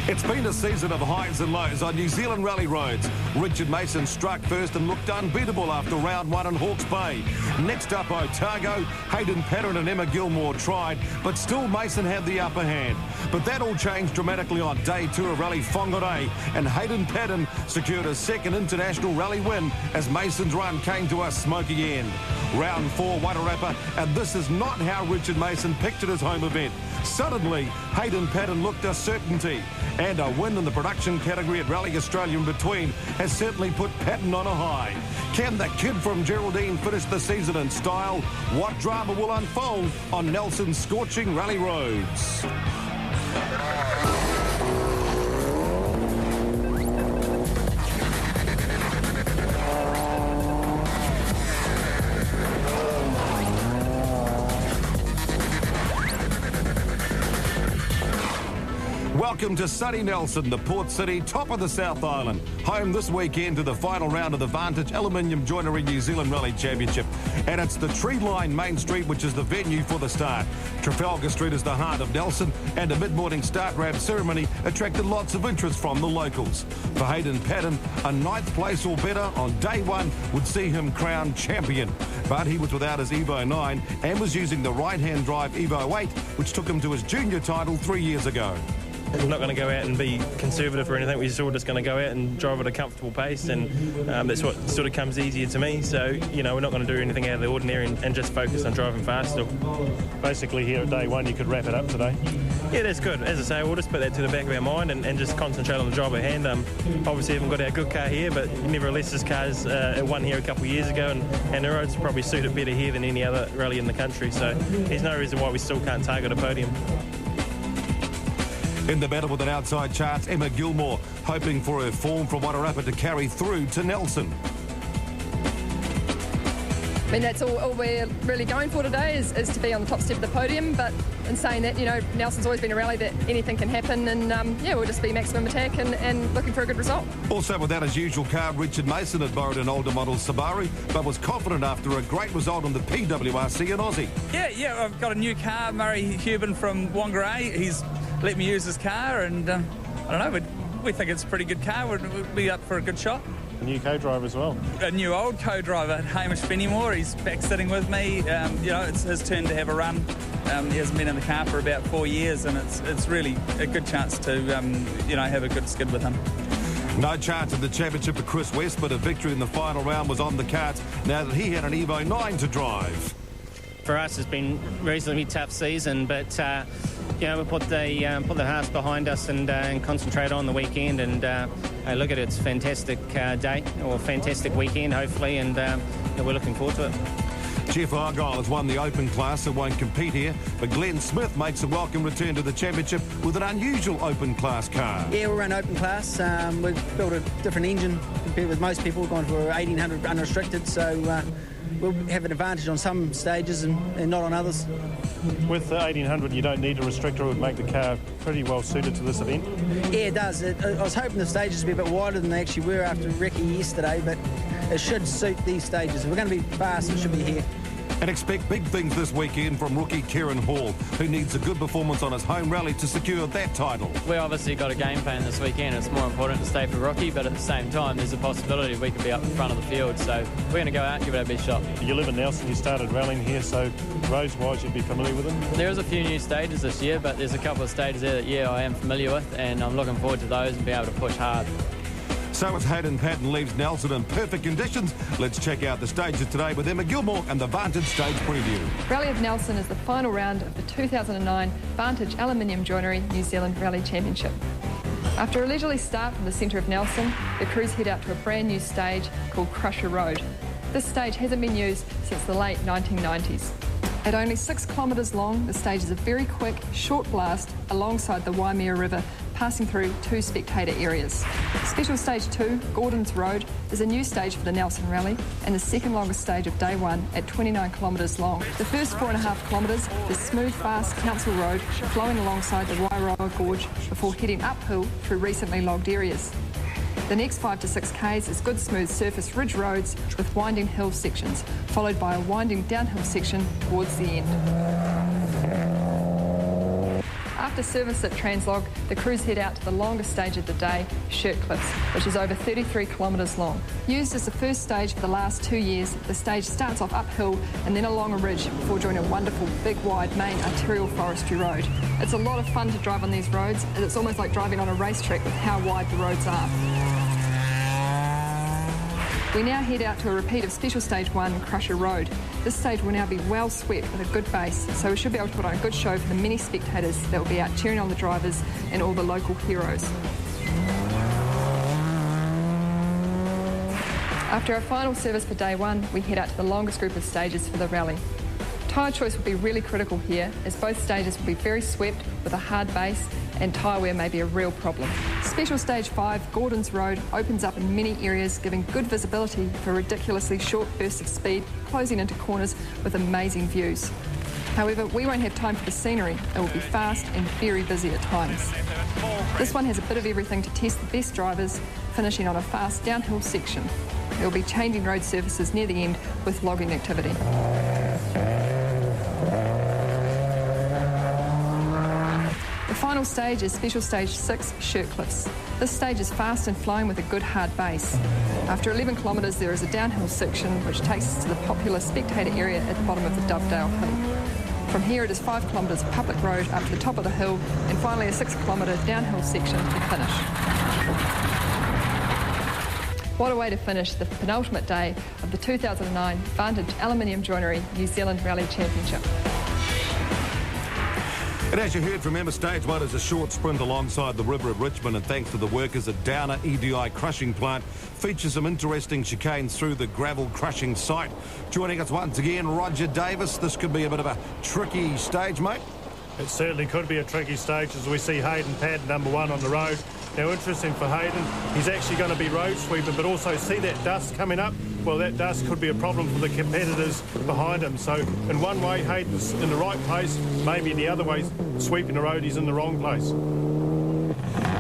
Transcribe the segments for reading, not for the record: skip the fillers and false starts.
It's been a season of highs and lows on New Zealand rally roads. Richard Mason struck first and looked unbeatable after round one in Hawke's Bay. Next up, Otago, Hayden Paddon and Emma Gilmore tried, but still Mason had the upper hand. But that all changed dramatically on day two of Rally Whangarei, and Hayden Paddon secured a second international rally win as Mason's run came to a smoky end. Round four, Wairarapa, and this is not how Richard Mason pictured his home event. Suddenly, Hayden Paddon looked a certainty, and a win in the production category at Rally Australia in between has certainly put Paddon on a high. Can the kid from Geraldine finish the season in style? What drama will unfold on Nelson's scorching rally roads? Welcome to sunny Nelson, the port city, top of the South Island. Home this weekend to the final round of the Vantage Aluminium Joinery New Zealand Rally Championship. And it's the tree-lined Main Street which is the venue for the start. Trafalgar Street is the heart of Nelson, and a mid-morning start ramp ceremony attracted lots of interest from the locals. For Hayden Paddon, a ninth place or better on day one would see him crowned champion. But he was without his Evo 9 and was using the right-hand drive Evo 8, which took him to his junior title 3 years ago. We're not going to go out and be conservative or anything. We're just all just going to go out and drive at a comfortable pace, and that's what sort of comes easier to me. So, you know, we're not going to do anything out of the ordinary and just focus on driving fast still. Basically, here at day one, you could wrap it up today. Yeah, that's good. As I say, we'll just put that to the back of our mind and just concentrate on the job at hand. Obviously, we haven't got our good car here, but nevertheless, this car's won here a couple of years ago, and the roads probably suit it better here than any other rally in the country. So there's no reason why we still can't target a podium. In the battle with an outside chance, Emma Gilmore hoping for her form from Wairarapa to carry through to Nelson. I mean, that's all we're really going for today is to be on the top step of the podium. But in saying that, you know, Nelson's always been a rally that anything can happen, and yeah, we'll just be maximum attack and looking for a good result. Also without his usual car, Richard Mason had borrowed an older model Subaru, but was confident after a great result on the PWRC in Aussie. Yeah, I've got a new car, Murray Hubin from Whangarei. He's let me use his car, and I don't know, we think it's a pretty good car. We'll be up for a good shot. A new co-driver as well. A new old co-driver, Hamish Fenimore. He's back sitting with me. You know, it's his turn to have a run. He hasn't been in the car for about 4 years, and it's really a good chance to, you know, have a good skid with him. No chance of the championship for Chris West, but a victory in the final round was on the cards now that he had an Evo 9 to drive. For us, it's been a reasonably tough season, but you know, we put the hearts behind us and concentrate on the weekend. And look at it, it's a fantastic day or fantastic weekend, hopefully, and we're looking forward to it. Jeff Argyle has won the Open class, so won't compete here, but Glenn Smith makes a welcome return to the championship with an unusual Open class car. Yeah, we'll run Open class. We've built a different engine compared with most people. We've gone for 1800 unrestricted, so we'll have an advantage on some stages and not on others. With the 1800, you don't need a restrictor. It would make the car pretty well suited to this event. Yeah, it does. I was hoping the stages would be a bit wider than they actually were after recce yesterday, but it should suit these stages. If we're going to be fast, it should be here. And expect big things this weekend from rookie Kieran Hall, who needs a good performance on his home rally to secure that title. We obviously got a game plan this weekend. It's more important to stay for rookie, but at the same time, there's a possibility we could be up in front of the field. So we're going to go out and give it our best shot. You live in Nelson, you started rallying here, so roads-wise you'd be familiar with them? There's a few new stages this year, but there's a couple of stages there that, yeah, I am familiar with, and I'm looking forward to those and be able to push hard. So as Hayden Paddon leaves Nelson in perfect conditions, let's check out the stages today with Emma Gilmore and the Vantage Stage Preview. Rally of Nelson is the final round of the 2009 Vantage Aluminium Joinery New Zealand Rally Championship. After a leisurely start from the centre of Nelson, the crews head out to a brand new stage called Crusher Road. This stage hasn't been used since the late 1990s. At only 6 kilometres long, the stage is a very quick, short blast alongside the Waimea River, passing through 2 spectator areas. Special Stage 2, Gordon's Road, is a new stage for the Nelson Rally and the second longest stage of day one at 29 kilometres long. The first 4.5 kilometres is smooth, fast Council Road flowing alongside the Wairoa Gorge before heading uphill through recently logged areas. The next 5 to 6 k's is good smooth surface ridge roads with winding hill sections, followed by a winding downhill section towards the end. After service at Translog, the crews head out to the longest stage of the day, Shirt Cliffs, which is over 33 kilometres long. Used as the first stage for the last 2 years, the stage starts off uphill and then along a ridge before joining a wonderful, big, wide main arterial forestry road. It's a lot of fun to drive on these roads, as it's almost like driving on a racetrack with how wide the roads are. We now head out to a repeat of Special Stage 1, Crusher Road. This stage will now be well swept with a good base, so we should be able to put on a good show for the many spectators that will be out cheering on the drivers and all the local heroes. After our final service for day 1, we head out to the longest group of stages for the rally. Tyre choice will be really critical here, as both stages will be very swept with a hard base and tyre wear may be a real problem. Special Stage 5, Gordon's Road, opens up in many areas, giving good visibility for ridiculously short bursts of speed, closing into corners with amazing views. However, we won't have time for the scenery. It will be fast and very busy at times. This one has a bit of everything to test the best drivers, finishing on a fast downhill section. There will be changing road surfaces near the end with logging activity. The final stage is Special Stage 6, Shirt Cliffs. This stage is fast and flowing with a good hard base. After 11 kilometres there is a downhill section which takes us to the popular spectator area at the bottom of the Dovedale Hill. From here it is 5 kilometres of public road up to the top of the hill and finally a 6 kilometre downhill section to finish. What a way to finish the penultimate day of the 2009 Vantage Aluminium Joinery New Zealand Rally Championship. And as you heard from Emma, Stage 1 is a short sprint alongside the river at Richmond, and thanks to the workers at Downer EDI crushing plant, features some interesting chicanes through the gravel crushing site. Joining us once again, Roger Davis. This could be a bit of a tricky stage, mate. It certainly could be a tricky stage as we see Hayden Padd number 1 on the road. Now, interesting for Hayden, he's actually going to be road sweeping, but also see that dust coming up? Well, that dust could be a problem for the competitors behind him. So in one way, Hayden's in the right place. Maybe in the other way, sweeping the road, he's in the wrong place.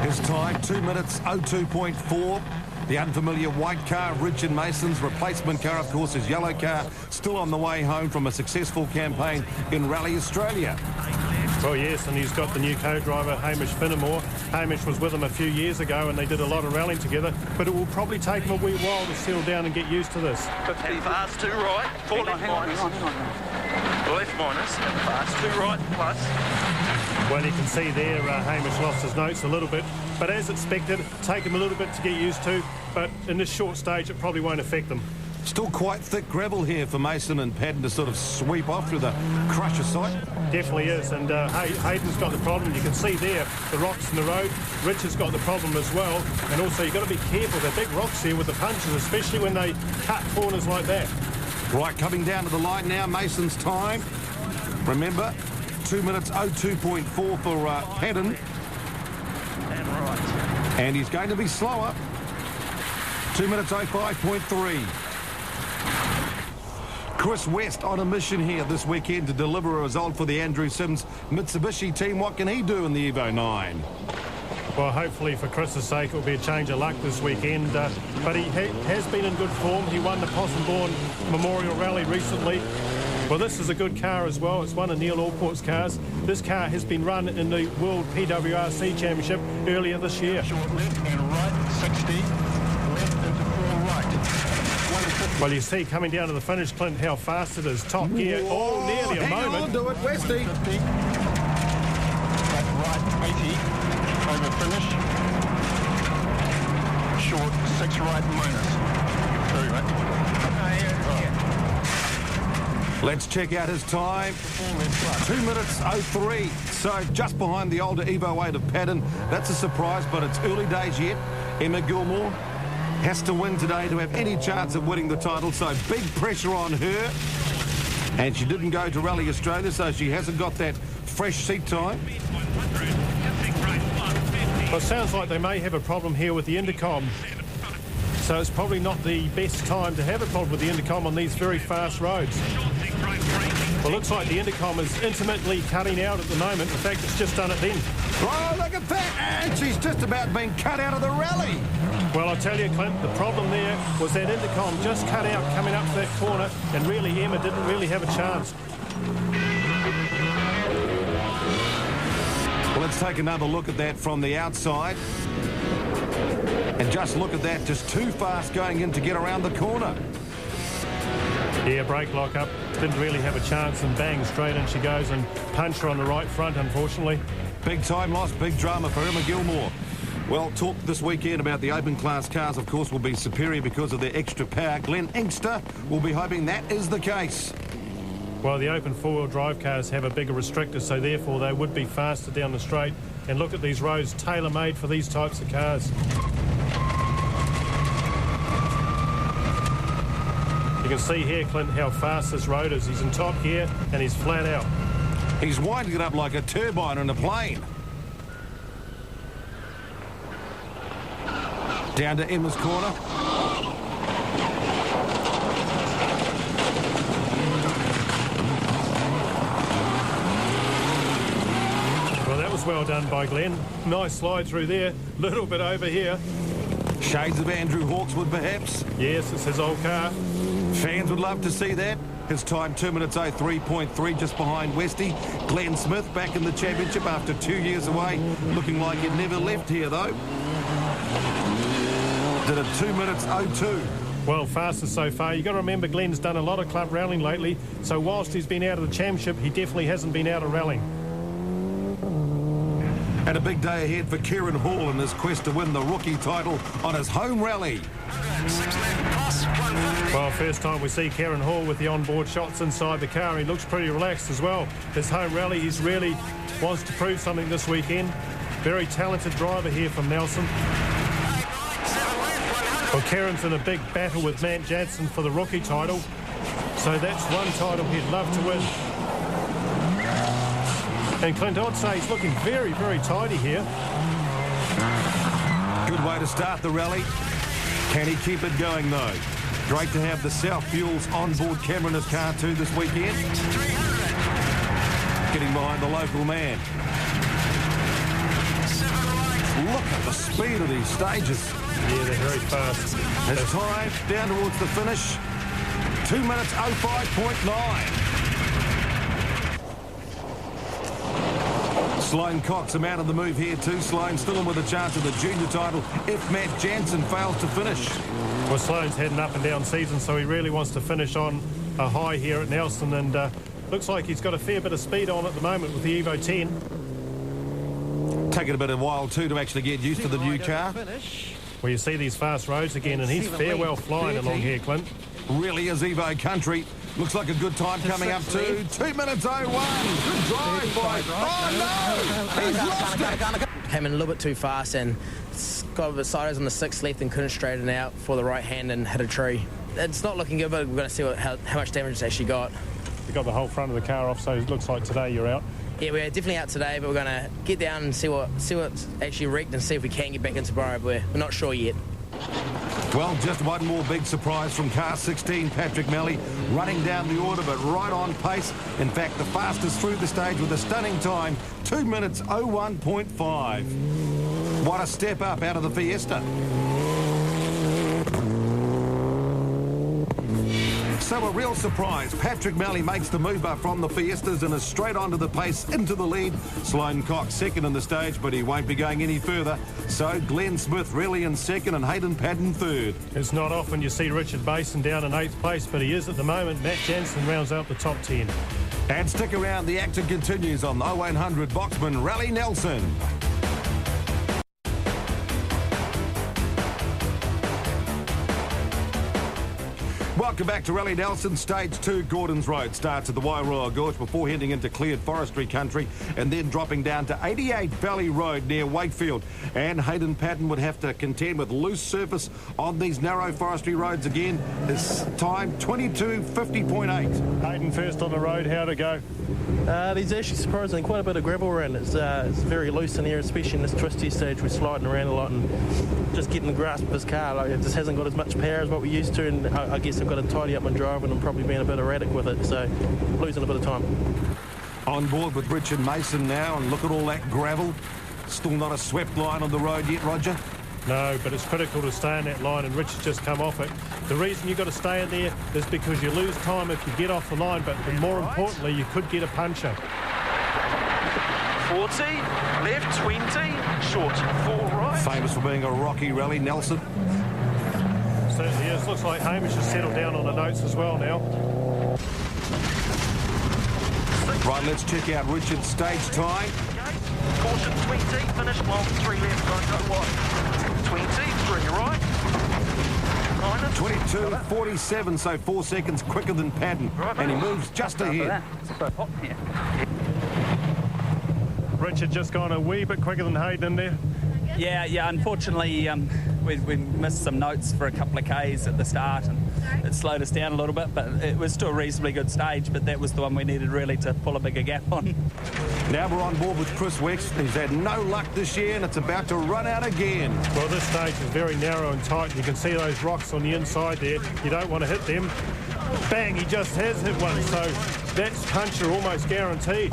His time, 2 minutes 02.4. The unfamiliar white car, Richard Mason's replacement car, of course, his yellow car, still on the way home from a successful campaign in Rally Australia. Well, yes, and he's got the new co-driver, Hamish Finnemore. Hamish was with him a few years ago and they did a lot of rallying together, but it will probably take him a wee while to settle down and get used to this. 50 fast, 2 right, 4 left minus. Left minus, fast, 2 right, plus. Well, you can see there Hamish lost his notes a little bit, but as expected, take him a little bit to get used to, but in this short stage it probably won't affect them. Still quite thick gravel here for Mason and Paddon to sort of sweep off through the crusher site. Definitely is, and Hayden's got the problem. You can see there the rocks in the road. Richard's got the problem as well, and also you've got to be careful. They're big rocks here with the punches, especially when they cut corners like that. Right, coming down to the line now, Mason's time. Remember, 2 minutes 02.4 for Paddon. And right. And he's going to be slower. 2 minutes 05.3. Chris West on a mission here this weekend to deliver a result for the Andrew Sims Mitsubishi team. What can he do in the Evo 9? Well, hopefully for Chris's sake it will be a change of luck this weekend, but he has been in good form. He won the Possumbourne Memorial Rally recently. Well, this is a good car as well. It's one of Neil Allport's cars. This car has been run in the World PWRC Championship earlier this year. Short left and right, 60. Left into 4 right. Well, you see coming down to the finish, Clint, how fast it is. Top gear, nearly a hang moment. On, do it, Westy. 50. Right, 80. Over finish. Short, 6 right minus. Sorry, mate. Let's check out his time. 2 minutes 03. So just behind the older Evo 8 of Paddon. That's a surprise, but it's early days yet. Emma Gilmore has to win today to have any chance of winning the title, so big pressure on her. And she didn't go to Rally Australia, so she hasn't got that fresh seat time. Well, it sounds like they may have a problem here with the intercom. So it's probably not the best time to have a problem with the intercom on these very fast roads. Well, looks like the intercom is intermittently cutting out at the moment. In fact, it's just done it then. Oh, look at that! And she's just about being cut out of the rally. Well, I tell you, Clint, the problem there was that intercom just cut out coming up to that corner, and really Emma didn't really have a chance. Well, take another look at that from the outside. And just look at that, just too fast going in to get around the corner. Yeah, brake lock up. Didn't really have a chance, and bang, straight in she goes, and punch her on the right front, unfortunately. Big time loss, big drama for Emma Gilmore. Well, talk this weekend about the open class cars, of course, will be superior because of their extra power. Glenn Inkster will be hoping that is the case. Well, the open four-wheel drive cars have a bigger restrictor, so therefore they would be faster down the straight. And look at these roads, tailor-made for these types of cars. You can see here, Clint, how fast this road is. He's in top gear and he's flat out. He's winding it up like a turbine in a plane. Down to Emma's corner. Well, that was well done by Glenn. Nice slide through there. Little bit over here. Shades of Andrew Hawkswood, perhaps. Yes, it's his old car. Fans would love to see that. His time 2 minutes 03.3, just behind Westy. Glenn Smith back in the championship after 2 years away. Looking like he'd never left here, though. Did a 2 minutes 02. Well, fastest so far. You've got to remember Glenn's done a lot of club rallying lately, so whilst he's been out of the championship, he definitely hasn't been out of rallying. And a big day ahead for Kieran Hall in his quest to win the rookie title on his home rally. Well, first time we see Kieran Hall with the onboard shots inside the car. He looks pretty relaxed as well. His home rally, he's really wants to prove something this weekend. Very talented driver here from Nelson. Well, Kieran's in a big battle with Matt Jansen for the rookie title. So that's one title he'd love to win. And Clint, I'd say he's looking very, very tidy here. Good way to start the rally. Can he keep it going, though? Great to have the South Fuels onboard camera in his car, too, this weekend. Getting behind the local man. Look at the speed of these stages. Yeah, they're very fast. His time down towards the finish. 2 minutes 05.9. Sloane Cox him out of the move here too. Sloane still in with a chance of the junior title if Matt Jansen fails to finish. Well, Sloane's had an up and down season, so he really wants to finish on a high here at Nelson, and looks like he's got a fair bit of speed on at the moment with the Evo 10. Taking a bit of a while too to actually get used to the new car. Well, you see these fast roads again, and he's fair well flying along here, Clint. Really is Evo country. Looks like a good time coming up too. 2 minutes 01. Good drive by. Oh no! He's lost it. Came in a little bit too fast and got a bit sideways on the 6th left and couldn't straighten out for the right hand and hit a tree. It's not looking good, but we're going to see how much damage it's actually got. You got the whole front of the car off, so it looks like today you're out. Yeah, we're definitely out today, but we're going to get down and see what's actually wrecked and see if we can get back into tomorrow. We're not sure yet. Well, just one more big surprise from car 16, Patrick Melly, running down the order, but right on pace. In fact, the fastest through the stage with a stunning time, 2 minutes 01.5. What a step up out of the Fiesta. So a real surprise. Patrick Melly makes the move up from the Fiestas and is straight onto the pace into the lead. Sloane Cox second in the stage, but he won't be going any further. So Glenn Smith really in second and Hayden Padden third. It's not often you see Richard Basin down in 8th place, but he is at the moment. Matt Jansen rounds out the top 10. And stick around, the action continues on the 0100 Boxman Rally Nelson. Welcome back to Rally Nelson. Stage 2, Gordon's Road, starts at the Wairoa Gorge before heading into cleared forestry country and then dropping down to 88 Valley Road near Wakefield. And Hayden Patton would have to contend with loose surface on these narrow forestry roads again. His time, 22:50.8. Hayden first on the road, how'd it go? There's actually surprisingly quite a bit of gravel around. It's very loose in here, especially in this twisty stage. We're sliding around a lot and just getting the grasp of his car. Like, it just hasn't got as much power as what we used to, and I guess I've got to tidy up my driving and probably being a bit erratic with it, so losing a bit of time. On board with Richard Mason now, and look at all that gravel. Still not a swept line on the road yet, Roger? No, but it's critical to stay in that line, and Richard's just come off it. The reason you've got to stay in there is because you lose time if you get off the line, but more importantly, you could get a puncher. 40, left 20, short 4 right. Famous for being a rocky rally, Nelson. Certainly is. Looks like Hamish has settled down on the notes as well now. Right, let's check out Richard's stage time. Caution 20, finish long, 3 left, don't go wide. 20, 3 right. 22.47, so 4 seconds quicker than Patton, and he moves just ahead. Richard just gone a wee bit quicker than Hayden in there. Yeah, unfortunately, we missed some notes for a couple of Ks at the start, and it slowed us down a little bit, but it was still a reasonably good stage, but that was the one we needed really to pull a bigger gap on. Now we're on board with Chris West, who's had no luck this year, and it's about to run out again. Well, this stage is very narrow and tight. You can see those rocks on the inside there. You don't want to hit them. Bang, he just has hit one, so that's puncture almost guaranteed.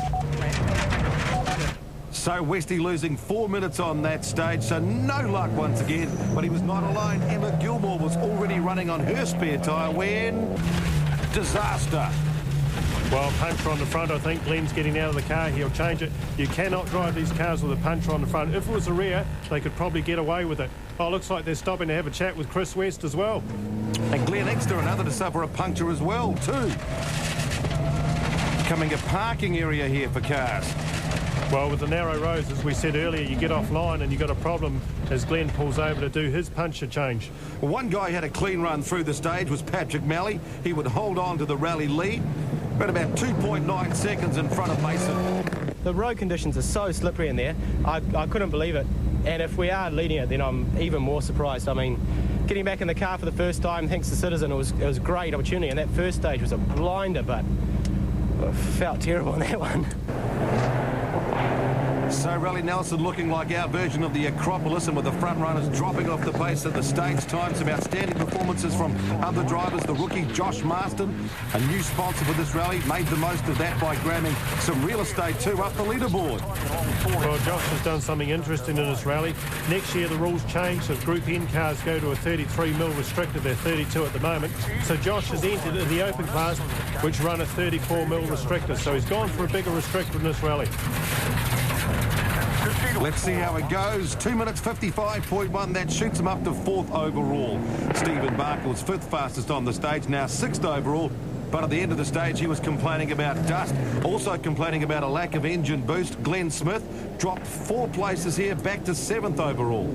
So Westy losing 4 minutes on that stage, so no luck once again. But he was not alone. Emma Gilmore was already running on her spare tyre when... disaster. Well, puncher on the front, I think. Glenn's getting out of the car. He'll change it. You cannot drive these cars with a puncher on the front. If it was a rear, they could probably get away with it. Oh, looks like they're stopping to have a chat with Chris West as well. And Glenn Exeter, another to suffer a puncture as well, too. Becoming a parking area here for cars. Well, with the narrow roads, as we said earlier, you get offline and you've got a problem as Glenn pulls over to do his puncture change. Well, one guy had a clean run through the stage was Patrick Malley. He would hold on to the rally lead, but about 2.9 seconds in front of Mason. The road conditions are so slippery in there, I couldn't believe it. And if we are leading it, then I'm even more surprised. I mean, getting back in the car for the first time, thanks to Citizen, it was a great opportunity. And that first stage was a blinder, but I felt terrible on that one. So Rally Nelson looking like our version of the Acropolis, and with the front runners dropping off the pace at the stage time. Some outstanding performances from other drivers. The rookie Josh Marston, a new sponsor for this rally, made the most of that by grabbing some real estate too up the leaderboard. Well, Josh has done something interesting in this rally. Next year the rules change, so Group N cars go to a 33mm restrictor. They're 32 at the moment. So Josh has entered in the open class, which run a 34mm restrictor. So he's gone for a bigger restrictor in this rally. Let's see how it goes. 2 minutes 55.1. That shoots him up to 4th overall. Stephen Barker was 5th fastest on the stage, now 6th overall. But at the end of the stage, he was complaining about dust, also complaining about a lack of engine boost. Glenn Smith dropped 4 places here, back to 7th overall.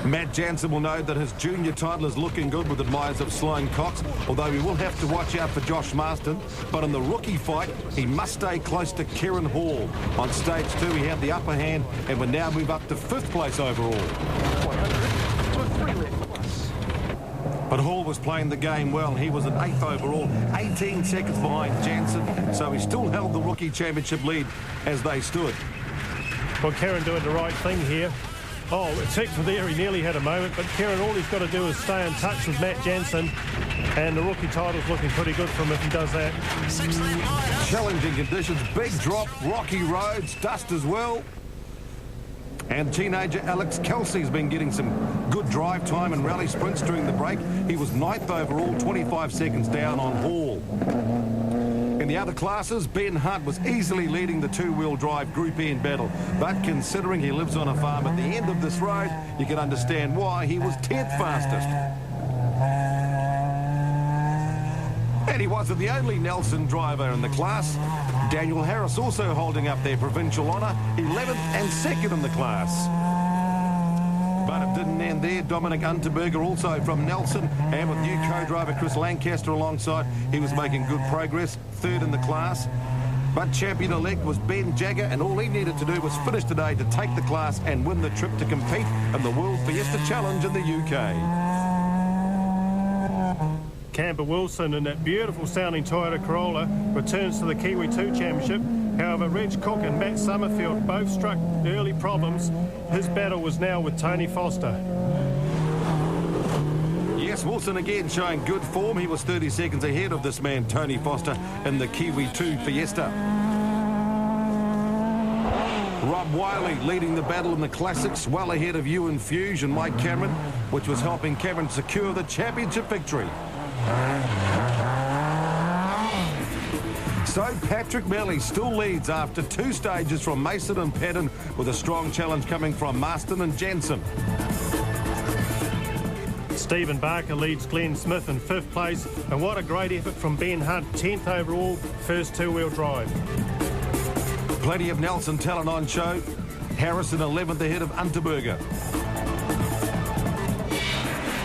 Matt Jansen will know that his junior title is looking good with admirers of Sloane Cox, although we will have to watch out for Josh Marston. But in the rookie fight, he must stay close to Kieran Hall. On stage 2, he had the upper hand and would now move up to 5th place overall. But Hall was playing the game well. He was at 8th overall, 18 seconds behind Jansen, so he still held the rookie championship lead as they stood. Well, Kieran doing the right thing here. Oh, Tickford there, he nearly had a moment, but Kieran, all he's got to do is stay in touch with Matt Jansen, and the rookie title's looking pretty good for him if he does that. Challenging conditions, big drop, rocky roads, dust as well. And teenager Alex Kelsey's been getting some good drive time and rally sprints during the break. He was 9th overall, 25 seconds down on Hall. In the other classes, Ben Hunt was easily leading the 2-wheel drive Group N battle. But considering he lives on a farm at the end of this road, you can understand why he was 10th fastest. And he wasn't the only Nelson driver in the class. Daniel Harris also holding up their provincial honour, 11th and 2nd in the class. But it didn't end there. Dominic Unterberger also from Nelson, and with new co-driver Chris Lancaster alongside, he was making good progress, 3rd in the class. But champion-elect was Ben Jagger, and all he needed to do was finish today to take the class and win the trip to compete in the World Fiesta Challenge in the UK. Camber Wilson in that beautiful sounding Toyota Corolla returns to the Kiwi 2 Championship. However, Reg Cook and Matt Summerfield both struck early problems. His battle was now with Tony Foster. Yes, Wilson again showing good form. He was 30 seconds ahead of this man, Tony Foster, in the Kiwi 2 Fiesta. Rob Wiley leading the battle in the Classics, well ahead of Ewan Fuge and Mike Cameron, which was helping Cameron secure the championship victory. So Patrick Melly still leads after 2 stages from Mason and Pedden, with a strong challenge coming from Marston and Jensen. Stephen Barker leads Glenn Smith in 5th place, and what a great effort from Ben Hunt, 10th overall, first 2-wheel drive. Plenty of Nelson talent on show. Harrison 11th ahead of Unterberger.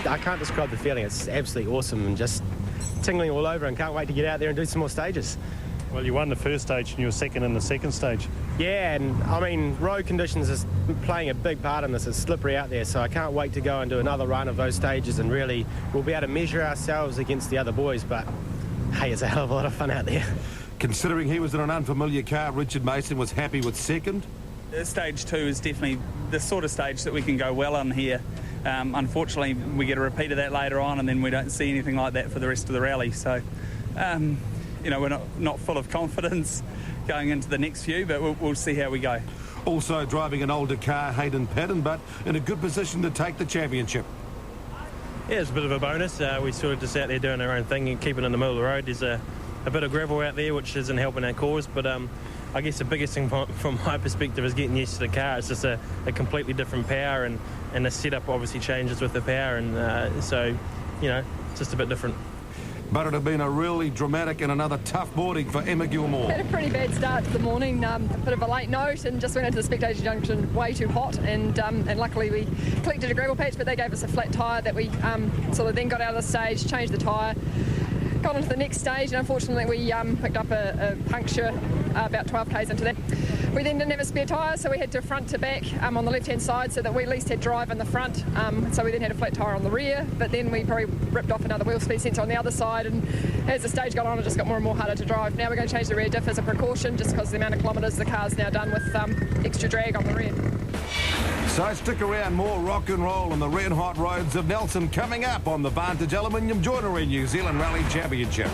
I can't describe the feeling. It's absolutely awesome and just tingling all over, and can't wait to get out there and do some more stages. Well, you won the first stage and you were second in the second stage. Yeah, and I mean, road conditions is playing a big part in this. It's slippery out there, so I can't wait to go and do another run of those stages, and really we'll be able to measure ourselves against the other boys. But hey, it's a hell of a lot of fun out there. Considering he was in an unfamiliar car, Richard Mason was happy with second. Stage 2 is definitely the sort of stage that we can go well on here. Unfortunately, we get a repeat of that later on, and then we don't see anything like that for the rest of the rally. So, you know, we're not full of confidence going into the next few, but we'll see how we go. Also driving an older car, Hayden Padden, but in a good position to take the championship. Yeah, it's a bit of a bonus. We sort of just out there doing our own thing and keeping in the middle of the road. There's a bit of gravel out there, which isn't helping our cause, but I guess the biggest thing from my perspective is getting used to the car. It's just a completely different power, and the setup obviously changes with the power, and so, you know, it's just a bit different. But it had been a really dramatic and another tough morning for Emma Gilmore. Had a pretty bad start to the morning, a bit of a late note, and just went into the spectator junction way too hot, and luckily we collected a gravel patch, but they gave us a flat tyre that we sort of then got out of the stage, changed the tyre, got onto the next stage, and unfortunately we picked up a puncture about 12 k's into that. We then didn't have a spare tyre, so we had to front to back on the left-hand side so that we at least had drive in the front. So we then had a flat tyre on the rear, but then we probably ripped off another wheel speed sensor on the other side, and as the stage got on, it just got more and more harder to drive. Now we're going to change the rear diff as a precaution, just because of the amount of kilometres the car's now done with extra drag on the rear. So stick around, more rock and roll on the red hot roads of Nelson coming up on the Vantage Aluminium Joinery New Zealand Rally Championship.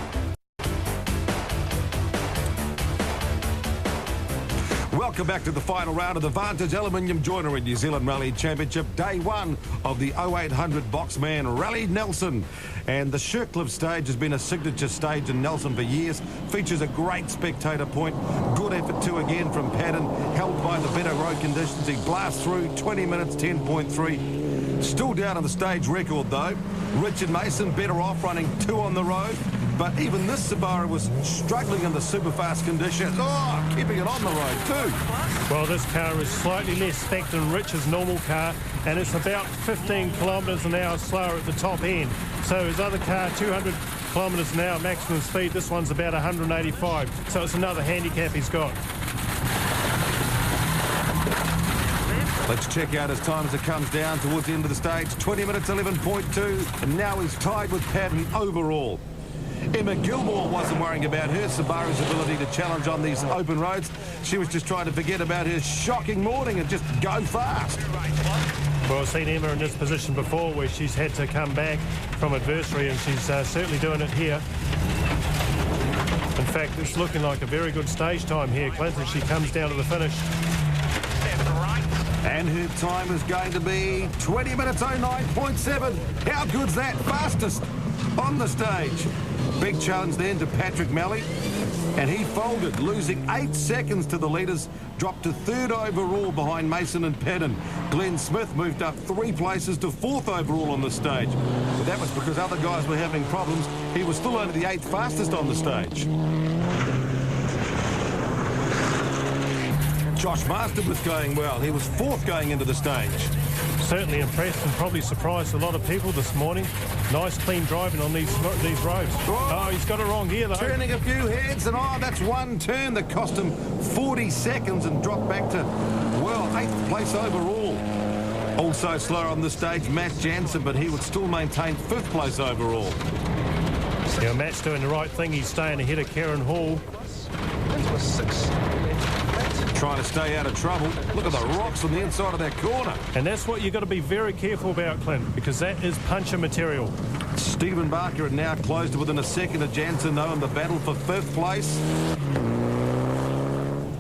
Welcome back to the final round of the Vantage Aluminium Joinery New Zealand Rally Championship, day 1 of the 0800 Boxman Rally Nelson. And the Shircliffe stage has been a signature stage in Nelson for years. Features a great spectator point. Good effort too again from Padden, held by the better road conditions. He blasts through 20 minutes 10.3. Still down on the stage record though. Richard Mason better off, running 2 on the road. But even this Subaru was struggling in the super fast conditions. Oh, keeping it on the road too. Well, this car is slightly less spec than Rich's normal car, and it's about 15 kilometres an hour slower at the top end. So his other car, 200 kilometres an hour maximum speed, this one's about 185. So it's another handicap he's got. Let's check out his time as it comes down towards the end of the stage. 20 minutes 11.2, and now he's tied with Padden overall. Emma Gilmore wasn't worrying about her Subaru's ability to challenge on these open roads. She was just trying to forget about her shocking morning and just go fast. Well, I've seen Emma in this position before where she's had to come back from adversary, and she's certainly doing it here. In fact, it's looking like a very good stage time here, Clint, as she comes down to the finish. And her time is going to be 20 minutes 09.7. How good's that? Fastest on the stage. Big challenge then to Patrick Melly, and he folded, losing 8 seconds to the leaders, dropped to 3rd overall behind Mason and Padden. Glenn Smith moved up 3 places to 4th overall on the stage. But that was because other guys were having problems. He was still only the 8th fastest on the stage. Josh Marston was going well. He was 4th going into the stage. Certainly impressed and probably surprised a lot of people this morning. Nice clean driving on these roads. Oh, he's got it wrong here though. Turning a few heads, and that's one turn that cost him 40 seconds and dropped back to, well, 8th place overall. Also slower on the stage, Matt Jansen, but he would still maintain 5th place overall. Yeah, Matt's doing the right thing. He's staying ahead of Karen Hall. Trying to stay out of trouble. Look at the rocks on the inside of that corner. And that's what you've got to be very careful about, Clint, because that is puncher material. Stephen Barker had now closed within a second of Jansen, though, in the battle for 5th place.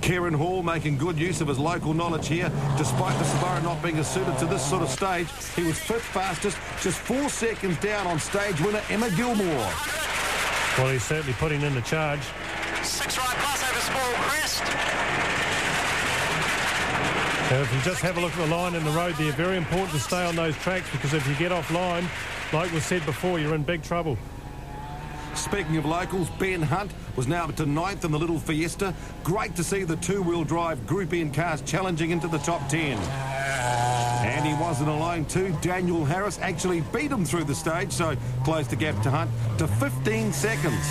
Kieran Hall making good use of his local knowledge here. Despite the Subaru not being suited to this sort of stage, he was 5th fastest, just 4 seconds down on stage winner Emma Gilmore. Well, he's certainly putting in the charge. 6 right plus over small crest. Now, if you just have a look at the line in the road there, very important to stay on those tracks, because if you get offline, like was said before, you're in big trouble. Speaking of locals, Ben Hunt was now up to 9th in the Little Fiesta. Great to see the two-wheel drive Group N cars challenging into the top 10. And he wasn't alone too. Daniel Harris actually beat him through the stage, so closed the gap to Hunt to 15 seconds.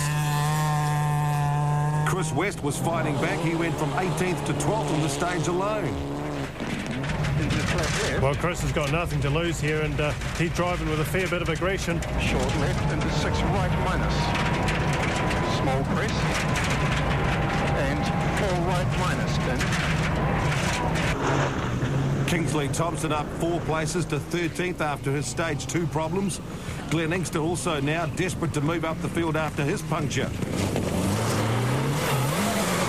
Chris West was fighting back. He went from 18th to 12th on the stage alone. Well, Chris has got nothing to lose here, and he's driving with a fair bit of aggression. Short left into 6 right minus. Small crest. And 4 right minus. Kingsley Thompson up 4 places to 13th after his stage 2 problems. Glenn Inkster also now desperate to move up the field after his puncture.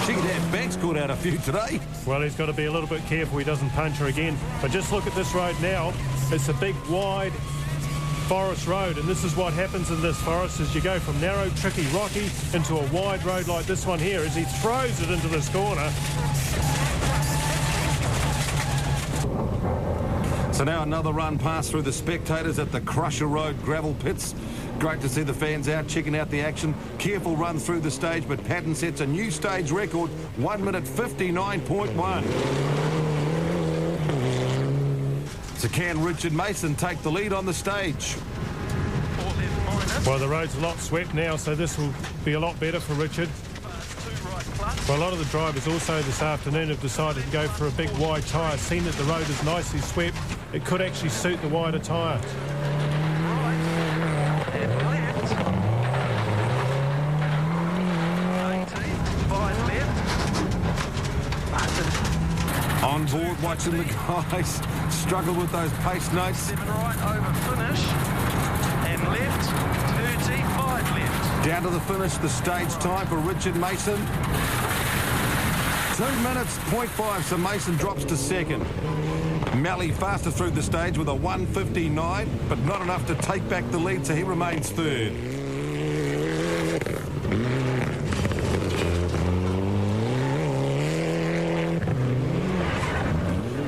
She'd have Banks caught out a few today. Well, he's got to be a little bit careful he doesn't punch her again. But just look at this road now. It's a big, wide forest road, and this is what happens in this forest as you go from narrow, tricky, rocky into a wide road like this one here as he throws it into this corner. So now another run pass through the spectators at the Crusher Road gravel pits. Great to see the fans out checking out the action. Careful run through the stage, but Patton sets a new stage record, 1 minute 59.1. So can Richard Mason take the lead on the stage? Well, the road's a lot swept now, so this will be a lot better for Richard. Well, a lot of the drivers also this afternoon have decided to go for a big wide tyre. Seen that the road is nicely swept. It could actually suit the wider tyre. On board, watching the guys struggle with those pace notes. 7 right over finish. And left, 35 left. Down to the finish, the stage time for Richard Mason. 2 minutes, 0.5, so Mason drops to second. Malley faster through the stage with a 1:59, but not enough to take back the lead, so he remains third.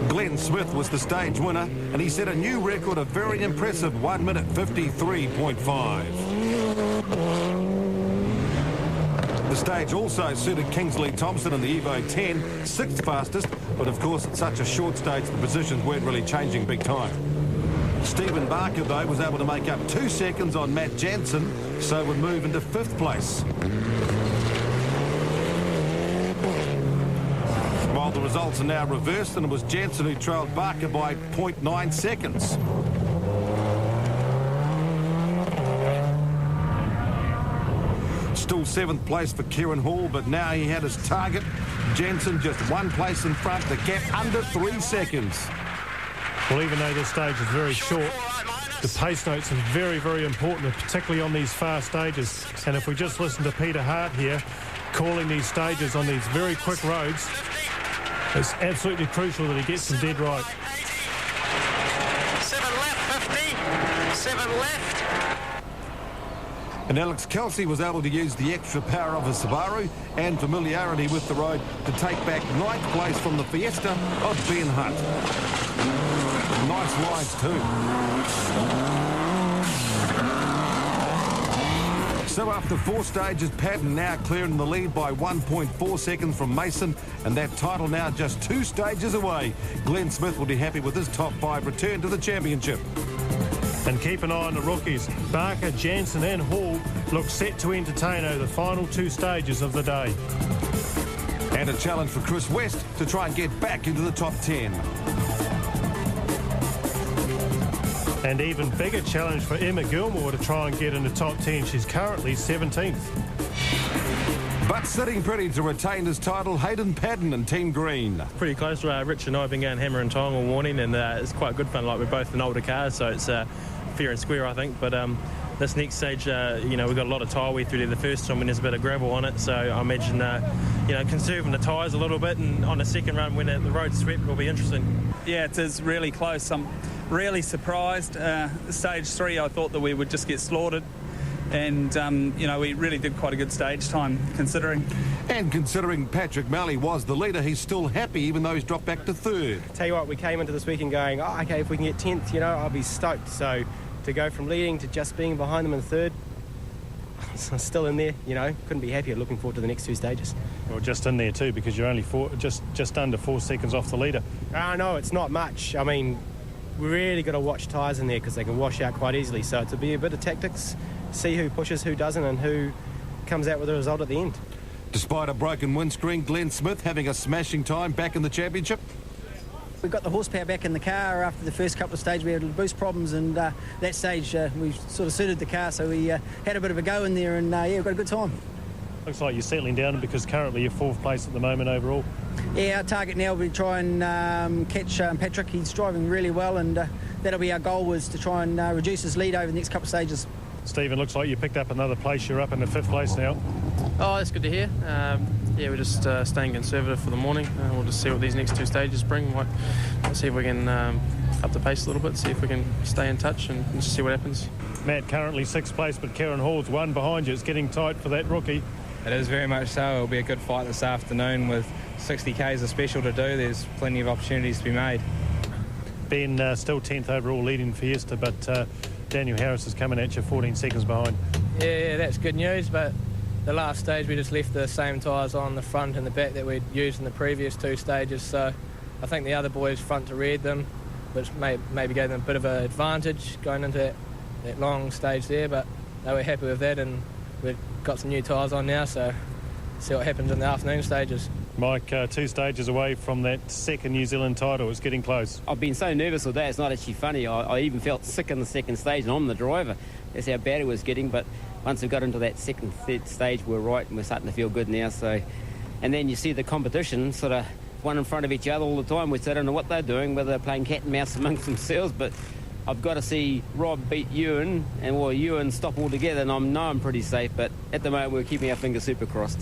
Glenn Smith was the stage winner, and he set a new record, a very impressive 1 minute 53.5. The stage also suited Kingsley Thompson in the Evo 10, 6th fastest, but of course at such a short stage the positions weren't really changing big time. Stephen Barker, though, was able to make up 2 seconds on Matt Jansen, so would move into 5th place. While the results are now reversed, and it was Jansen who trailed Barker by 0.9 seconds. Still 7th place for Kieran Hall, but now he had his target. Jansen just 1 place in front, the gap under 3 seconds. Well, even though this stage is very short, the pace notes are very, very important, particularly on these fast stages. And if we just listen to Peter Hart here, calling these stages on these very quick roads, it's absolutely crucial that he gets them dead right. 7 left, 50. 7 left. And Alex Kelsey was able to use the extra power of a Subaru and familiarity with the road to take back 9th place from the Fiesta of Ben Hunt. Nice lines too. So after 4 stages, Patton now clearing the lead by 1.4 seconds from Mason, and that title now just 2 stages away. Glenn Smith will be happy with his top 5 return to the championship. And keep an eye on the rookies. Barker, Jansen and Hall look set to entertain over the final 2 stages of the day. And a challenge for Chris West to try and get back into the top 10. And even bigger challenge for Emma Gilmore to try and get in the top 10. She's currently 17th. But sitting pretty to retain his title, Hayden Patton and Team Green. Pretty close. Rich and I have been going hammer and tong all morning, and it's quite good fun. Like, we're both in older cars, so it's fair and square, I think. But this next stage, we've got a lot of tyre wear through there the first time when there's a bit of gravel on it. So I imagine, conserving the tyres a little bit, and on the second run when the road's swept, will be interesting. Yeah, it is really close. I'm really surprised. Stage 3, I thought that we would just get slaughtered. and we really did quite a good stage time considering. And considering Patrick Malley was the leader, he's still happy even though he's dropped back to third. Tell you what, we came into this weekend going, oh, okay, if we can get 10th, I'll be stoked. So to go from leading to just being behind them in third, I'm still in there, couldn't be happier. Looking forward to the next two stages. Well, just in there too, because you're only just under 4 seconds off the leader. No, it's not much. I mean, we really got to watch tyres in there because they can wash out quite easily. So it'll be a bit of tactics, see who pushes, who doesn't, and who comes out with a result at the end. Despite a broken windscreen, Glenn Smith having a smashing time back in the championship. We got the horsepower back in the car after the first couple of stages. We had boost problems, and that stage we sort of suited the car, so we had a bit of a go in there, and we got a good time. Looks like you're settling down because currently you're 4th place at the moment overall. Yeah, our target now will be to try and catch Patrick. He's driving really well, and that'll be our goal, was to try and reduce his lead over the next couple of stages. Stephen, looks like you picked up another place. You're up in the 5th place now. Oh, that's good to hear. We're just staying conservative for the morning. We'll just see what these next two stages bring. Let's see if we can up the pace a little bit, see if we can stay in touch and just see what happens. Matt, currently 6th place, but Kieran Hall's one behind you. It's getting tight for that rookie. It is very much so. It'll be a good fight this afternoon with 60 Ks of special to do. There's plenty of opportunities to be made. Ben still 10th overall leading Fiesta, but Daniel Harris is coming at you 14 seconds behind. Yeah, that's good news, but the last stage we just left the same tyres on the front and the back that we'd used in the previous two stages, so I think the other boys front to reared them, which maybe gave them a bit of an advantage going into that long stage there, but they were happy with that, and we've got some new tyres on now, so see what happens in the afternoon stages. Mike, 2 stages away from that second New Zealand title. It's getting close. I've been so nervous with that, it's not actually funny. I even felt sick in the second stage, and I'm the driver. That's how bad it was getting, but once we got into that second, third stage, we're right, and we're starting to feel good now. So, and then you see the competition sort of one in front of each other all the time, which I don't know what they're doing, whether they're playing cat and mouse amongst themselves, but I've got to see Rob beat Ewan, and Ewan stop altogether, and I know I'm pretty safe, but at the moment we're keeping our fingers super crossed.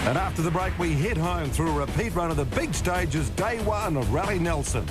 And after the break, we head home through a repeat run of the big stages, day 1 of Rally Nelson.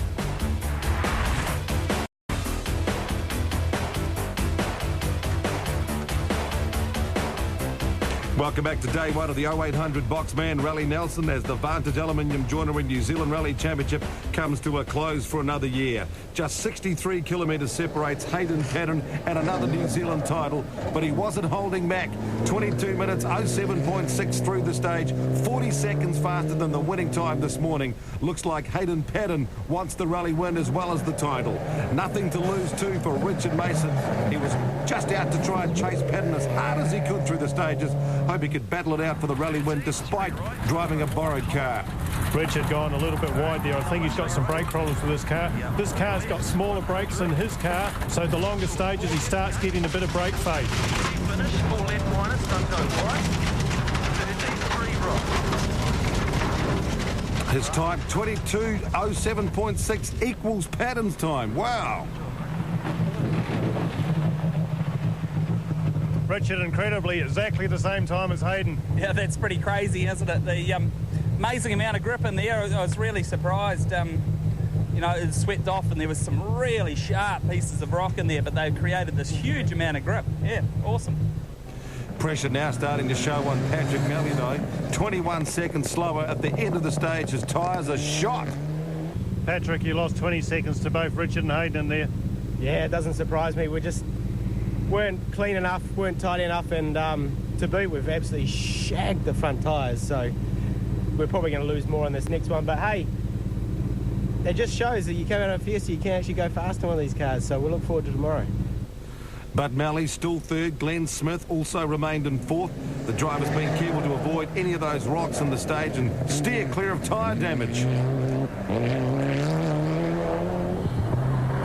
Welcome back to day 1 of the 0800 Boxman Rally Nelson as the Vantage Aluminium Joinery New Zealand Rally Championship comes to a close for another year. Just 63 kilometres separates Hayden Paddon and another New Zealand title, but he wasn't holding back. 22 minutes, 07.6 through the stage, 40 seconds faster than the winning time this morning. Looks like Hayden Paddon wants the rally win as well as the title. Nothing to lose to for Richard Mason. He was just out to try and chase Paddon as hard as he could through the stages. Hope he could battle it out for the rally win despite driving a borrowed car. Richard gone a little bit wide there. I think he's got some brake problems with this car. This car's got smaller brakes than his car, so the longer stages he starts getting a bit of brake fade. Finish, 4 left minus, don't go right. 33 right. His time, 22.07.6 equals Paddon's time. Wow. Richard, incredibly, exactly the same time as Hayden. Yeah, that's pretty crazy, isn't it? The amazing amount of grip in there. I was really surprised. It swept off and there was some really sharp pieces of rock in there, but they created this huge amount of grip. Yeah, awesome. Pressure now starting to show on Patrick Malley, though. 21 seconds slower at the end of the stage. His tyres are shot. Patrick, you lost 20 seconds to both Richard and Hayden in there. Yeah, it doesn't surprise me. We just weren't clean enough, weren't tidy enough, and to boot, we've absolutely shagged the front tyres, so we're probably going to lose more on this next one. But hey, it just shows that you come out of Fiesta, you can actually go fast on one of these cars, so we'll look forward to tomorrow. But Malley still third. Glenn Smith also remained in fourth. The driver's been careful to avoid any of those rocks in the stage and steer clear of tyre damage.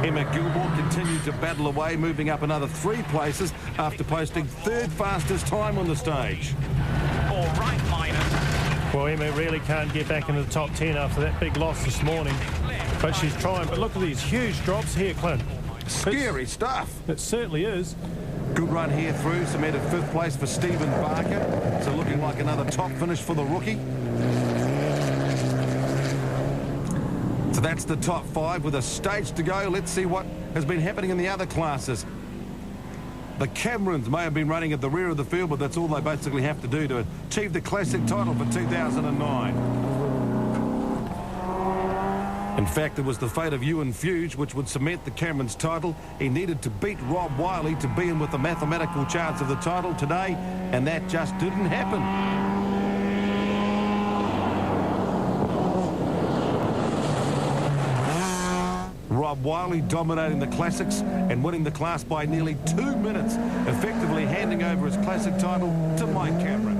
Emma Gilmore continued to battle away, moving up another 3 places after posting third fastest time on the stage. 4 right minus. Well, Emma really can't get back into the top 10 after that big loss this morning, but she's trying. But look at these huge drops here, Clint. Scary stuff. It certainly is. Good run here through, cemented 5th place for Stephen Barker. So looking like another top finish for the rookie. So that's the top 5 with a stage to go. Let's see what has been happening in the other classes. The Camerons may have been running at the rear of the field, but that's all they basically have to do to achieve the classic title for 2009. In fact, it was the fate of Ewan Fuge which would cement the Camerons' title. He needed to beat Rob Wiley to be in with the mathematical chance of the title today, and that just didn't happen. Rob Wiley dominating the classics and winning the class by nearly 2 minutes, effectively handing over his classic title to Mike Cameron.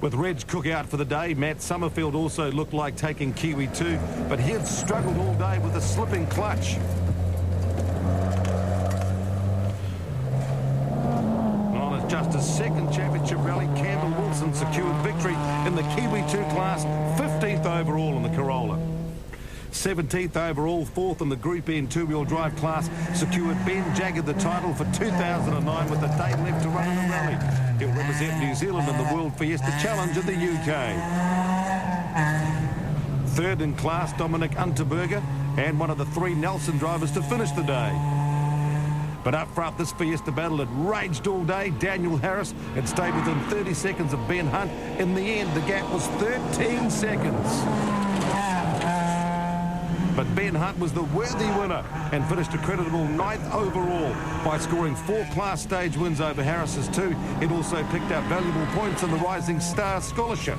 With Reg Cook out for the day, Matt Summerfield also looked like taking Kiwi 2, but he had struggled all day with a slipping clutch. On his just his second championship rally, Campbell Wilson secured victory in the Kiwi 2 class, 15th overall in the Corolla. 17th overall, 4th in the Group N two-wheel drive class, secured Ben Jagged the title for 2009 with a day left to run in the rally. He'll represent New Zealand in the World Fiesta Challenge in the UK. 3rd in class, Dominic Unterberger, and one of the 3 Nelson drivers to finish the day. But up front, this Fiesta battle had raged all day. Daniel Harris had stayed within 30 seconds of Ben Hunt. In the end, the gap was 13 seconds. But Ben Hunt was the worthy winner and finished a creditable 9th overall by scoring 4 class stage wins over Harris's 2. He'd also picked up valuable points in the Rising Star Scholarship.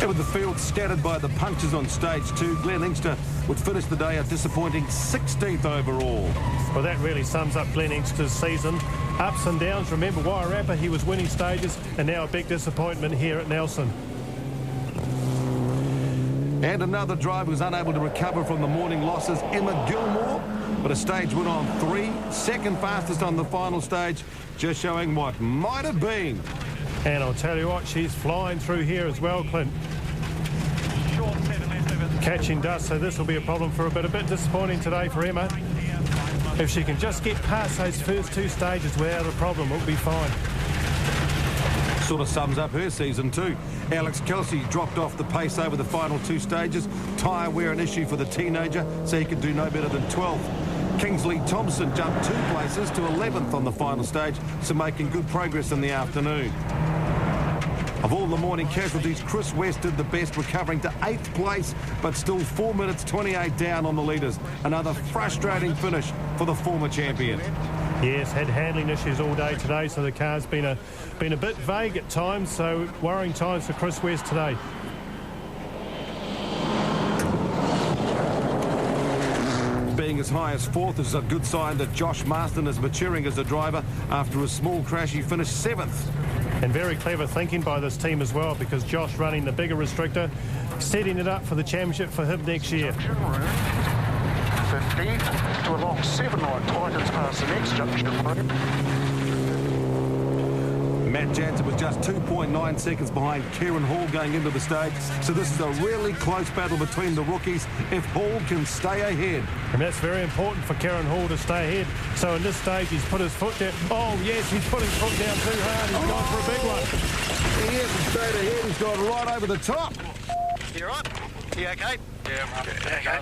And with the field scattered by the punches on stage 2, Glenn Inkster would finish the day a disappointing 16th overall. Well, that really sums up Glenn Inkster's season. Ups and downs. Remember, Wairarapa, he was winning stages, and now a big disappointment here at Nelson. And another driver was unable to recover from the morning losses, Emma Gilmore, but a stage win on 3, second fastest on the final stage, just showing what might have been. And I'll tell you what, she's flying through here as well, Clint. Catching dust, so this will be a problem for a bit disappointing today for Emma. If she can just get past those first 2 stages without a problem, it'll be fine. Sort of sums up her season too. Alex Kelsey dropped off the pace over the final 2 stages. Tyre wear an issue for the teenager, so he could do no better than 12th. Kingsley Thompson jumped 2 places to 11th on the final stage, so making good progress in the afternoon. Of all the morning casualties, Chris West did the best, recovering to 8th place, but still 4 minutes 28 down on the leaders. Another frustrating finish for the former champion. Yes, had handling issues all day today, so the car's been a bit vague at times, so worrying times for Chris West today. Being as high as 4th is a good sign that Josh Marston is maturing as a driver. After a small crash, he finished 7th. And very clever thinking by this team as well, because Josh running the bigger restrictor, setting it up for the championship for him next year. 15 to a long 7 line, tightens past the next junction. Matt Jansen was just 2.9 seconds behind Kieran Hall going into the stage, so this is a really close battle between the rookies if Hall can stay ahead. And that's very important for Kieran Hall to stay ahead. So in this stage, he's put his foot down. Oh, yes, he's put his foot down too hard. He's gone for a big one. He hasn't stayed ahead. He's gone right over the top. You right? You okay? Yeah, I'm okay.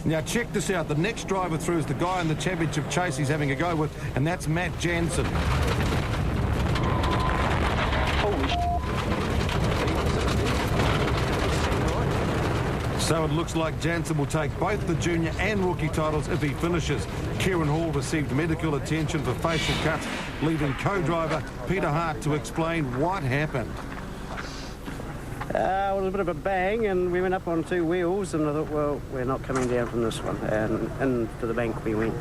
Now check this out. The next driver through is the guy in the championship chase he's having a go with, and that's Matt Jansen. Holy So it looks like Jansen will take both the junior and rookie titles if he finishes. Kieran Hall received medical attention for facial cuts, leaving co-driver Peter Hart to explain what happened. It was a bit of a bang, and we went up on 2 wheels, and I thought, well, we're not coming down from this one. And into the bank we went,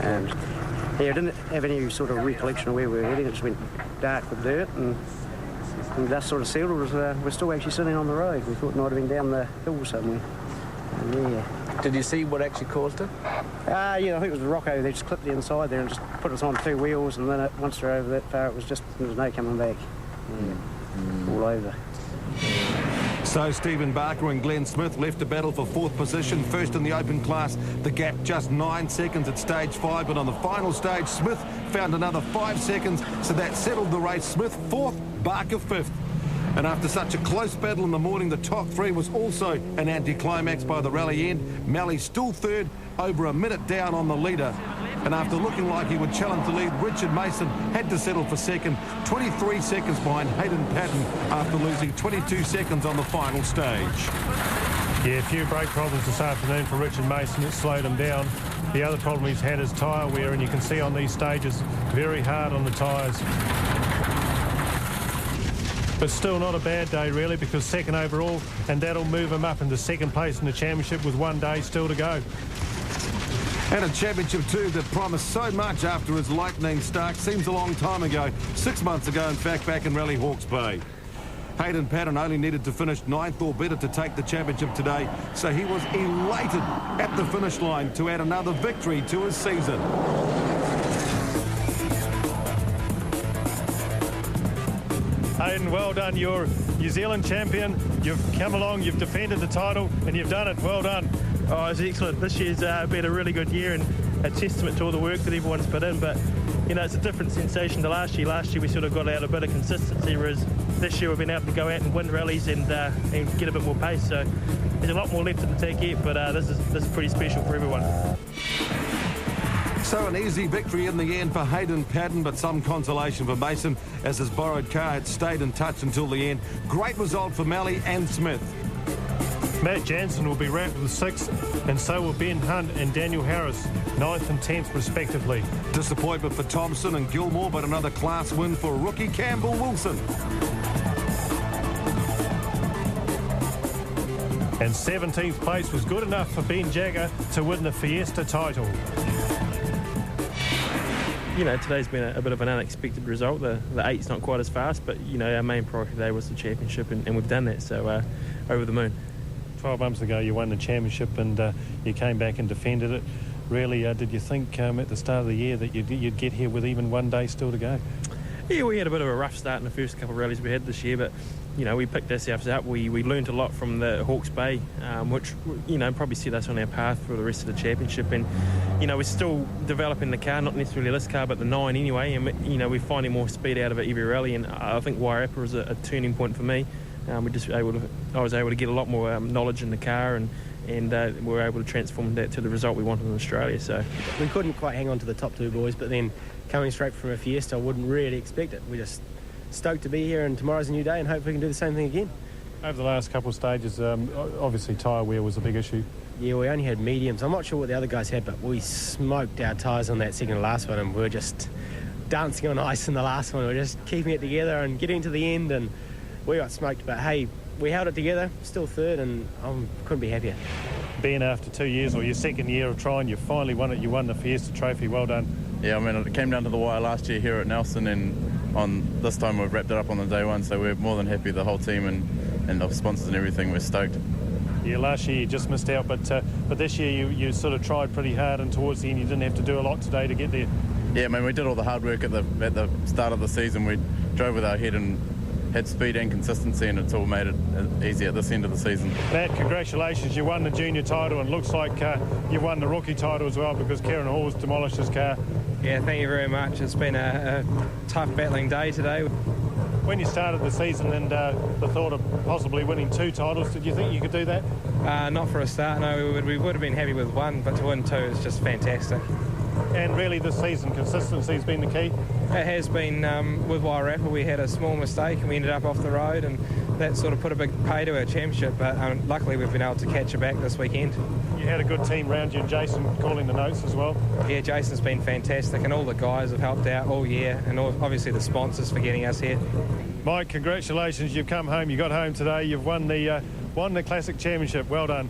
and I didn't have any sort of recollection of where we were heading. It just went dark with dirt, and dust sort of settled. We're still actually sitting on the road. We thought it might have been down the hill somewhere. And, Did you see what actually caused it? Yeah, I think it was the Rocco. They just clipped the inside there and just put us on 2 wheels, and then once they're over that far, there was no coming back. All over. So Stephen Barker and Glenn Smith left the battle for 4th position, first in the open class. The gap just 9 seconds at stage 5, but on the final stage, Smith found another 5 seconds, so that settled the race. Smith 4th, Barker 5th. And after such a close battle in the morning, the top three was also an anticlimax by the rally end. Mallee still third, over a minute down on the leader. And after looking like he would challenge the lead, Richard Mason had to settle for second, 23 seconds behind Hayden Patton after losing 22 seconds on the final stage. Yeah, a few brake problems this afternoon for Richard Mason. It slowed him down. The other problem he's had is tyre wear, and you can see on these stages, very hard on the tyres. But still not a bad day, really, because second overall, and that'll move him up into second place in the championship with 1 day still to go. And a championship too that promised so much after his lightning start. Seems a long time ago, 6 months ago, in fact, back in Rally Hawke's Bay. Hayden Patton only needed to finish 9th or better to take the championship today, so he was elated at the finish line to add another victory to his season. Hayden, well done. You're New Zealand champion. You've come along, you've defended the title, and you've done it. Well done. Oh, it's excellent. This year's been a really good year and a testament to all the work that everyone's put in. But, you know, it's a different sensation to last year. Last year we sort of got out a bit of consistency, whereas this year we've been able to go out and win rallies and get a bit more pace. So there's a lot more left in the tank yet, but this is pretty special for everyone. So an easy victory in the end for Hayden Patton, but some consolation for Mason as his borrowed car had stayed in touch until the end. Great result for Mallee and Smith. Matt Jansen will be wrapped with 6th, and so will Ben Hunt and Daniel Harris, 9th and 10th respectively. Disappointment for Thompson and Gilmore, but another class win for rookie Campbell Wilson. And 17th place was good enough for Ben Jagger to win the Fiesta title. You know, today's been a bit of an unexpected result. The 8's not quite as fast, but, you know, our main priority today was the championship, and we've done that, so over the moon. 12 months ago you won the championship and you came back and defended it. Really, did you think at the start of the year that you'd get here with even 1 day still to go? Yeah, we had a bit of a rough start in the first couple of rallies we had this year, but, you know, we picked ourselves up. We learned a lot from the Hawke's Bay, which, you know, probably set us on our path for the rest of the championship. And, you know, we're still developing the car, not necessarily this car, but the 9 anyway. And, you know, we're finding more speed out of it every rally. And I think Wairarapa was a turning point for me. I was able to get a lot more knowledge in the car, and we were able to transform that to the result we wanted in Australia. So we couldn't quite hang on to the top 2 boys, but then coming straight from a Fiesta, I wouldn't really expect it. We're just stoked to be here, and tomorrow's a new day, and hope we can do the same thing again. Over the last couple of stages, obviously tyre wear was a big issue. Yeah, we only had mediums. I'm not sure what the other guys had, but we smoked our tyres on that second to last one, and we were just dancing on ice in the last one. We were just keeping it together and getting to the end, and we got smoked. But hey, we held it together, still third, and I couldn't be happier. Ben, after 2 years, or your second year of trying, you finally won it. You won the Fiesta Trophy. Well done. Yeah, I mean, it came down to the wire last year here at Nelson, and on this time we've wrapped it up on the day one, so we're more than happy, the whole team and the sponsors and everything. We're stoked. Yeah, last year you just missed out, but this year you sort of tried pretty hard, and towards the end you didn't have to do a lot today to get there. Yeah, I mean, we did all the hard work at the start of the season. We drove with our head and had speed and consistency, and it's all made it easy at this end of the season. Matt, congratulations. You won the junior title, and looks like you won the rookie title as well, because Kieran Hall's demolished his car. Yeah, thank you very much. It's been a tough battling day today. When you started the season and the thought of possibly winning 2 titles, did you think you could do that? Not for a start, no. We would have been happy with 1, but to win 2 is just fantastic. And really this season, consistency has been the key? It has been. With Wairarapa, we had a small mistake and we ended up off the road, and that sort of put a big pay to our championship, but luckily we've been able to catch it back this weekend. You had a good team around you, and Jason calling the notes as well? Yeah, Jason's been fantastic, and all the guys have helped out all year, and obviously the sponsors for getting us here. Mike, congratulations. You've come home. You got home today. You've won the Classic Championship. Well done.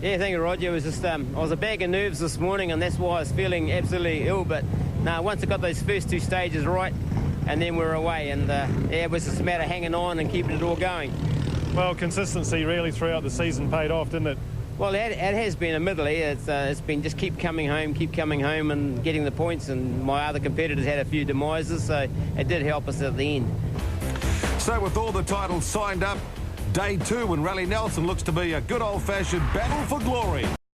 Yeah, thank you, Roger. It was just I was a bag of nerves this morning, and that's why I was feeling absolutely ill. But no, once I got those first 2 stages right, and then we were away, and yeah, it was just a matter of hanging on and keeping it all going. Well, consistency really throughout the season paid off, didn't it? Well, it has been, admittedly. It's been just keep coming home and getting the points, and my other competitors had a few demises, so it did help us at the end. So with all the titles signed up, Day 2 in Rally Nelson looks to be a good old-fashioned battle for glory.